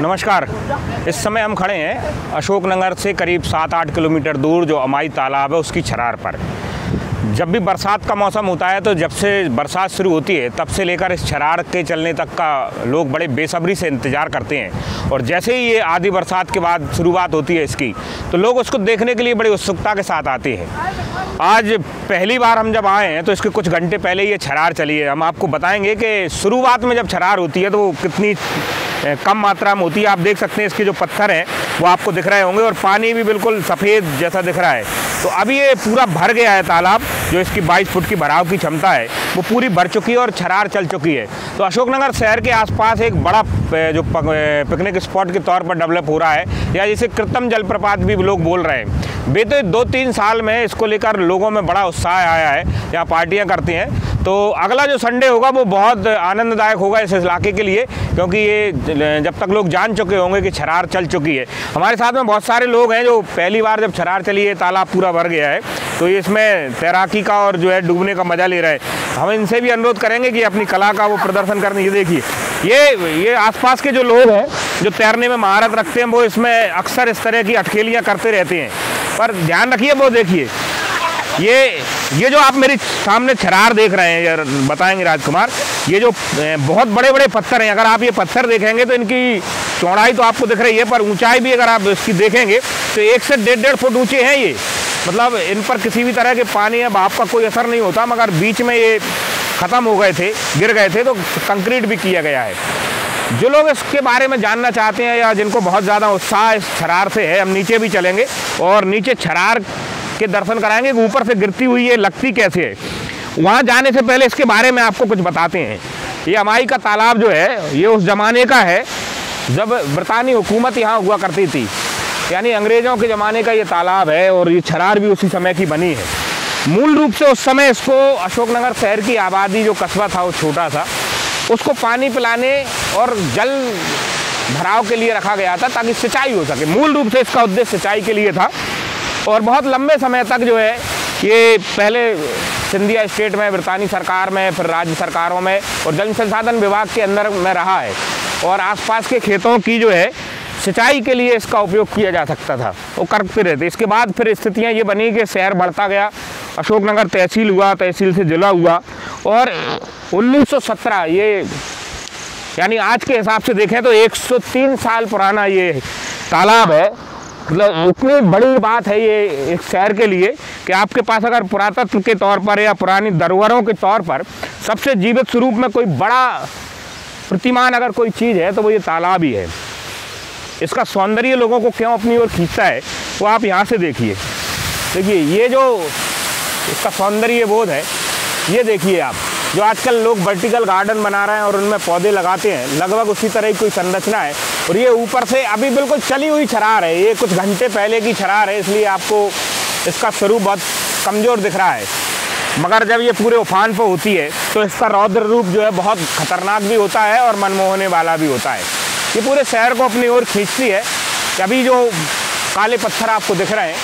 नमस्कार। इस समय हम खड़े हैं अशोकनगर से करीब 7-8 किलोमीटर दूर जो अमाई तालाब है उसकी छरार पर। जब भी बरसात का मौसम होता है तो जब से बरसात शुरू होती है तब से लेकर इस छरार के चलने तक का लोग बड़े बेसब्री से इंतज़ार करते हैं और जैसे ही ये आधी बरसात के बाद शुरुआत होती है इसकी तो लोग उसको देखने के लिए बड़ी उत्सुकता के साथ आते हैं। आज पहली बार हम जब आए हैं तो इसके कुछ घंटे पहले ये छरार चली है। हम आपको बताएंगे कि शुरुआत में जब छरार होती है तो वो कितनी कम मात्रा में होती है। आप देख सकते हैं इसके जो पत्थर हैं वो आपको दिख रहे होंगे और पानी भी बिल्कुल सफ़ेद जैसा दिख रहा है। तो अभी ये पूरा भर गया है तालाब, जो इसकी 22 फुट की भराव की क्षमता है वो पूरी भर चुकी है और छरार चल चुकी है। तो अशोकनगर शहर के आसपास एक बड़ा जो पिकनिक स्पॉट के तौर पर डेवलप हो रहा है, या जिसे कृत्रिम जलप्रपात भी लोग बोल रहे हैं। बीते 2-3 साल में इसको लेकर लोगों में बड़ा उत्साह आया है, यहाँ पार्टियाँ करती हैं। तो अगला जो संडे होगा वो बहुत आनंददायक होगा इस इलाके के लिए, क्योंकि ये जब तक लोग जान चुके होंगे कि छरार चल चुकी है। हमारे साथ में बहुत सारे लोग हैं जो पहली बार जब छरार चली है तालाब पूरा भर गया है तो ये इसमें तैराकी का और जो है डूबने का मज़ा ले रहे हैं। हम इनसे भी अनुरोध करेंगे कि अपनी कला का वो प्रदर्शन करने। ये देखिए ये आसपास के जो लोग हैं जो तैरने में महारत रखते हैं वो इसमें अक्सर इस तरह की अटखेलियाँ करते रहते हैं। पर ध्यान रखिए, वो देखिए ये जो आप मेरे सामने छरार देख रहे हैं, यार बताएंगे राजकुमार, ये जो बहुत बड़े बड़े पत्थर हैं। अगर आप ये पत्थर देखेंगे तो इनकी चौड़ाई तो आपको दिख रही है, पर ऊंचाई भी अगर आप इसकी देखेंगे तो 1 से 1.5 फुट ऊंचे हैं ये। मतलब इन पर किसी भी तरह के पानी या भाप का कोई असर नहीं होता, मगर बीच में ये ख़त्म हो गए थे, गिर गए थे, तो कंक्रीट भी किया गया है। जो लोग इसके बारे में जानना चाहते हैं या जिनको बहुत ज़्यादा उत्साह इस छरार से है, हम नीचे भी चलेंगे और नीचे छरार के दर्शन कराएंगे कि ऊपर से गिरती हुई ये लगती कैसे है। वहाँ जाने से पहले इसके बारे में आपको कुछ बताते हैं। ये अमाई का तालाब जो है ये उस ज़माने का है जब ब्रितानी हुकूमत यहाँ हुआ करती थी, यानी अंग्रेज़ों के ज़माने का ये तालाब है और ये छरार भी उसी समय की बनी है। मूल रूप से उस समय इसको अशोकनगर शहर की आबादी जो कस्बा था वो छोटा था, उसको पानी पिलाने और जल भराव के लिए रखा गया था ताकि सिंचाई हो सके। मूल रूप से इसका उद्देश्य सिंचाई के लिए था और बहुत लंबे समय तक जो है ये पहले सिंधिया स्टेट में, ब्रितानी सरकार में, फिर राज्य सरकारों में और जल संसाधन विभाग के अंदर में रहा है और आसपास के खेतों की जो है सिंचाई के लिए इसका उपयोग किया जा सकता था, वो करते रहते। इसके बाद फिर स्थितियाँ ये बनी कि शहर बढ़ता गया, अशोकनगर तहसील हुआ, तहसील से जिला हुआ और 1917 ये यानी आज के हिसाब से देखें तो 103 साल पुराना ये तालाब है। मतलब इतनी बड़ी बात है ये एक शहर के लिए कि आपके पास अगर पुरातत्व के तौर पर या पुरानी धरोहरों के तौर पर सबसे जीवित स्वरूप में कोई बड़ा प्रतिमान अगर कोई चीज़ है तो वो ये तालाब ही है। इसका सौंदर्य लोगों को क्यों अपनी ओर खींचता है वो आप यहाँ से देखिए। ये जो इसका सौंदर्य बोध है, ये देखिए आप, जो आजकल लोग वर्टिकल गार्डन बना रहे हैं और उनमें पौधे लगाते हैं, लगभग उसी तरह की कोई संरचना है। और ये ऊपर से अभी बिल्कुल चली हुई छरार है, ये कुछ घंटे पहले की छरार है, इसलिए आपको इसका स्वरूप बहुत कमज़ोर दिख रहा है। मगर जब ये पूरे उफान पर होती है तो इसका रौद्र रूप जो है बहुत खतरनाक भी होता है और मनमोहने वाला भी होता है। ये पूरे शहर को अपनी ओर खींचती है। अभी जो काले पत्थर आपको दिख रहे हैं,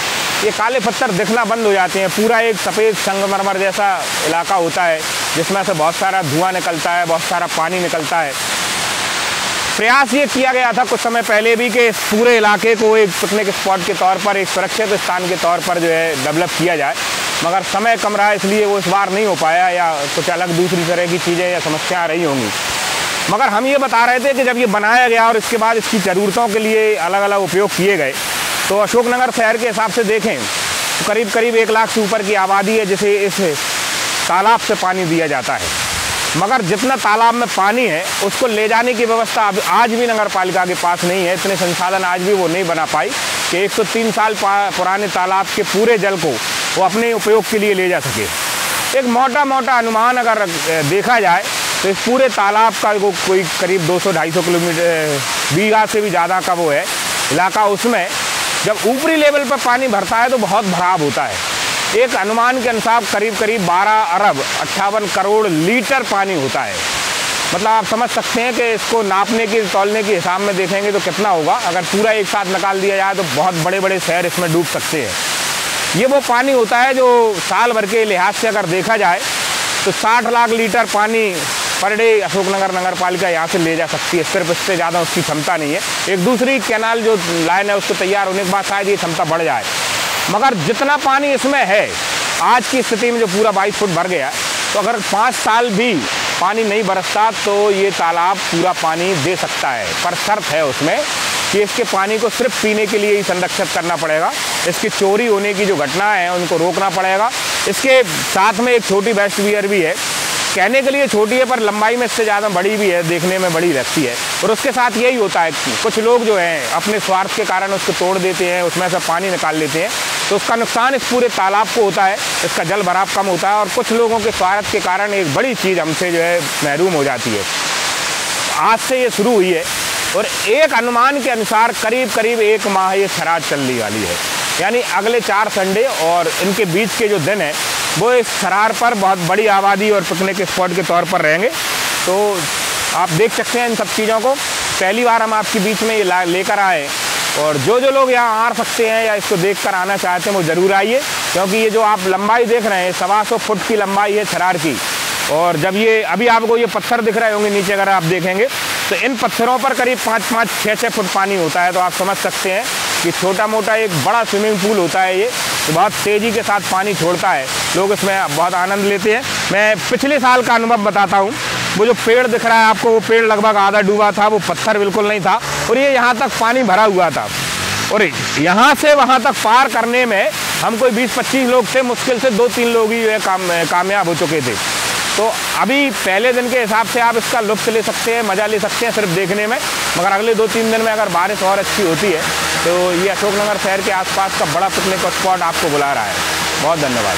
ये काले पत्थर दिखना बंद हो जाते हैं। पूरा एक सफ़ेद संगमरमर जैसा इलाका होता है जिसमें से बहुत सारा धुआं निकलता है, बहुत सारा पानी निकलता है। प्रयास ये किया गया था कुछ समय पहले भी कि इस पूरे इलाके को एक पिकनिक स्पॉट के तौर पर, एक सुरक्षित स्थान के तौर पर जो है डेवलप किया जाए, मगर समय कम रहा इसलिए वो इस बार नहीं हो पाया, या कुछ अलग दूसरी तरह की चीज़ें या समस्याएँ रही होंगी। मगर हम ये बता रहे थे कि जब ये बनाया गया और इसके बाद इसकी ज़रूरतों के लिए अलग अलग उपयोग किए गए, तो अशोकनगर शहर के हिसाब से देखें तो करीब करीब 1 लाख से ऊपर की आबादी है जिसे इस तालाब से पानी दिया जाता है। मगर जितना तालाब में पानी है उसको ले जाने की व्यवस्था आज भी नगर पालिका के पास नहीं है। इतने संसाधन आज भी वो नहीं बना पाई कि 103 साल पुराने तालाब के पूरे जल को वो अपने उपयोग के लिए ले जा सके। एक मोटा अनुमान अगर देखा जाए तो इस पूरे तालाब का कोई करीब 200-250 किलोमीटर बीघा से भी ज़्यादा का वो है इलाका, उसमें जब ऊपरी लेवल पर पानी भरता है तो बहुत भराव होता है। एक अनुमान के अनुसार करीब 12 अरब 58 करोड़ लीटर पानी होता है। मतलब आप समझ सकते हैं कि इसको नापने की, तौलने के हिसाब में देखेंगे तो कितना होगा। अगर पूरा एक साथ निकाल दिया जाए तो बहुत बड़े बड़े शहर इसमें डूब सकते हैं। ये वो पानी होता है जो साल भर के लिहाज से अगर देखा जाए तो 60 लाख लीटर पानी पर डे अशोकनगर नगर पालिका यहाँ से ले जा सकती है, सिर्फ इससे ज़्यादा उसकी क्षमता नहीं है। एक दूसरी कैनाल जो लाइन है उसको तैयार होने के बाद शायद ये क्षमता बढ़ जाए, मगर जितना पानी इसमें है आज की स्थिति में जो पूरा 22 फुट भर गया, तो अगर 5 साल भी पानी नहीं बरसता तो ये तालाब पूरा पानी दे सकता है। पर शर्त है उसमें कि इसके पानी को सिर्फ पीने के लिए ही संरक्षित करना पड़ेगा। इसकी चोरी होने की जो घटना है उनको रोकना पड़ेगा। इसके साथ में एक छोटी वेस्ट वियर भी है, कहने के लिए छोटी है पर लंबाई में इससे ज़्यादा बड़ी भी है, देखने में बड़ी लगती है। और उसके साथ यही होता है कि कुछ लोग जो हैं अपने स्वार्थ के कारण उसको तोड़ देते हैं, उसमें से पानी निकाल लेते हैं, तो उसका नुकसान इस पूरे तालाब को होता है, इसका जल भराव कम होता है और कुछ लोगों के स्वार्थ के कारण एक बड़ी चीज़ हमसे जो है महरूम हो जाती है। आज से ये शुरू हुई है और एक अनुमान के अनुसार करीब करीब 1 माह ये शराब चलने वाली है, यानी अगले 4 संडे और इनके बीच के जो दिन हैं वो इस शरार पर बहुत बड़ी आबादी और पिकनिक स्पॉट के तौर पर रहेंगे। तो आप देख सकते हैं इन सब चीज़ों को, पहली बार हम आपके बीच में ये लेकर आए और जो लोग यहाँ आ सकते हैं या इसको देखकर आना चाहते हैं वो ज़रूर आइए, क्योंकि ये जो आप लंबाई देख रहे हैं 125 फुट की लंबाई है शरार की। और जब ये अभी आपको ये पत्थर दिख रहे होंगे नीचे, अगर आप देखेंगे तो इन पत्थरों पर करीब 5-5, 6-6 फुट पानी होता है। तो आप समझ सकते हैं कि छोटा मोटा एक बड़ा स्विमिंग पूल होता है ये, तो बहुत तेज़ी के साथ पानी छोड़ता है, लोग इसमें बहुत आनंद लेते हैं। मैं पिछले साल का अनुभव बताता हूँ। वो जो पेड़ दिख रहा है आपको, वो पेड़ लगभग आधा डूबा था, वो पत्थर बिल्कुल नहीं था और ये यहाँ तक पानी भरा हुआ था। और यहाँ से वहाँ तक पार करने में हम कोई 20-25 लोग थे, मुश्किल से 2-3 लोग ही जो है कामयाब हो चुके थे। तो अभी पहले दिन के हिसाब से आप इसका लुत्फ़ ले सकते हैं, मज़ा ले सकते हैं सिर्फ देखने में, मगर अगले 2-3 दिन में अगर बारिश और अच्छी होती है तो ये अशोकनगर शहर के आसपास का बड़ा पिकनिक स्पॉट आपको बुला रहा है। बहुत धन्यवाद।